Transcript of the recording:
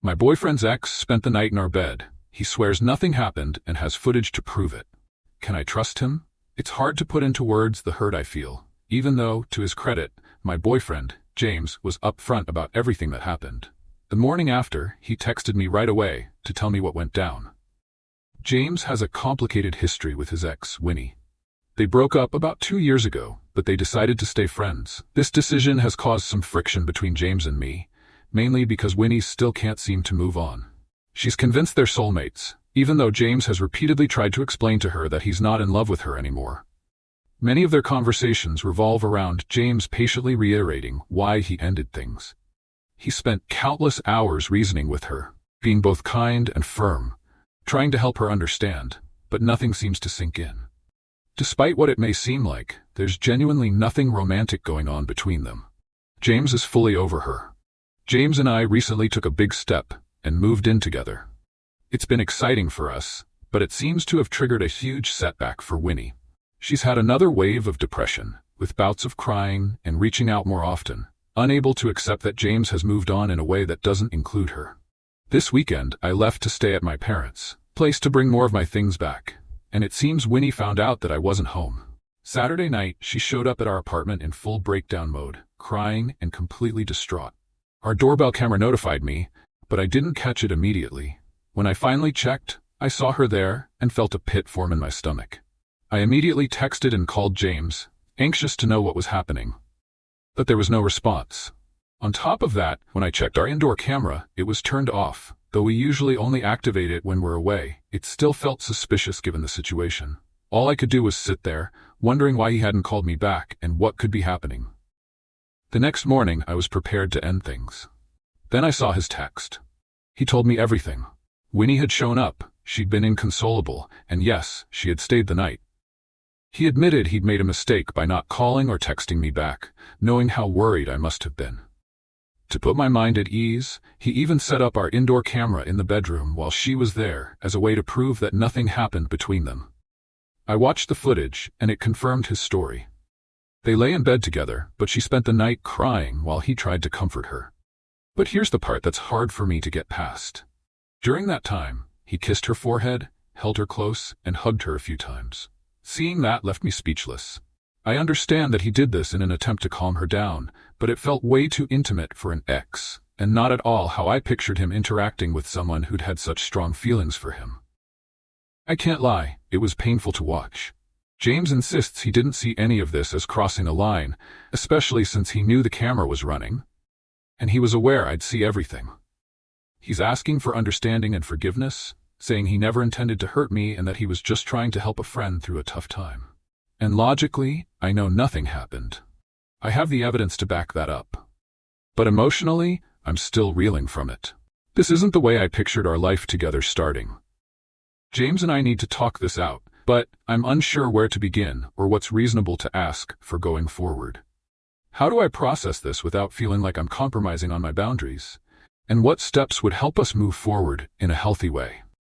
My boyfriend's ex spent the night in our bed. He swears nothing happened and has footage to prove it. Can I trust him? It's hard to put into words the hurt I feel, even though, to his credit, my boyfriend, James, was upfront about everything that happened. The morning after, he texted me right away to tell me what went down. James has a complicated history with his ex, Winnie. They broke up about 2 years ago, but they decided to stay friends. This decision has caused some friction between James and me, mainly because Winnie still can't seem to move on. She's convinced they're soulmates, even though James has repeatedly tried to explain to her that he's not in love with her anymore. Many of their conversations revolve around James patiently reiterating why he ended things. He spent countless hours reasoning with her, being both kind and firm, trying to help her understand, but nothing seems to sink in. Despite what it may seem like, there's genuinely nothing romantic going on between them. James is fully over her. James and I recently took a big step and moved in together. It's been exciting for us, but it seems to have triggered a huge setback for Winnie. She's had another wave of depression, with bouts of crying and reaching out more often, unable to accept that James has moved on in a way that doesn't include her. This weekend, I left to stay at my parents' place to bring more of my things back, and it seems Winnie found out that I wasn't home. Saturday night, she showed up at our apartment in full breakdown mode, crying and completely distraught. Our doorbell camera notified me, but I didn't catch it immediately. When I finally checked, I saw her there and felt a pit form in my stomach. I immediately texted and called James, anxious to know what was happening. But there was no response. On top of that, when I checked our indoor camera, it was turned off. Though we usually only activate it when we're away, it still felt suspicious given the situation. All I could do was sit there, wondering why he hadn't called me back and what could be happening. The next morning, I was prepared to end things. Then I saw his text. He told me everything. Winnie had shown up, she'd been inconsolable, and yes, she had stayed the night. He admitted he'd made a mistake by not calling or texting me back, knowing how worried I must have been. To put my mind at ease, he even set up our indoor camera in the bedroom while she was there as a way to prove that nothing happened between them. I watched the footage, and it confirmed his story. They lay in bed together, but she spent the night crying while he tried to comfort her. But here's the part that's hard for me to get past. During that time, he kissed her forehead, held her close, and hugged her a few times. Seeing that left me speechless. I understand that he did this in an attempt to calm her down, but it felt way too intimate for an ex, and not at all how I pictured him interacting with someone who'd had such strong feelings for him. I can't lie, it was painful to watch. James insists he didn't see any of this as crossing a line, especially since he knew the camera was running, and he was aware I'd see everything. He's asking for understanding and forgiveness, saying he never intended to hurt me and that he was just trying to help a friend through a tough time. And logically, I know nothing happened. I have the evidence to back that up. But emotionally, I'm still reeling from it. This isn't the way I pictured our life together starting. James and I need to talk this out, but I'm unsure where to begin or what's reasonable to ask for going forward. How do I process this without feeling like I'm compromising on my boundaries? And what steps would help us move forward in a healthy way?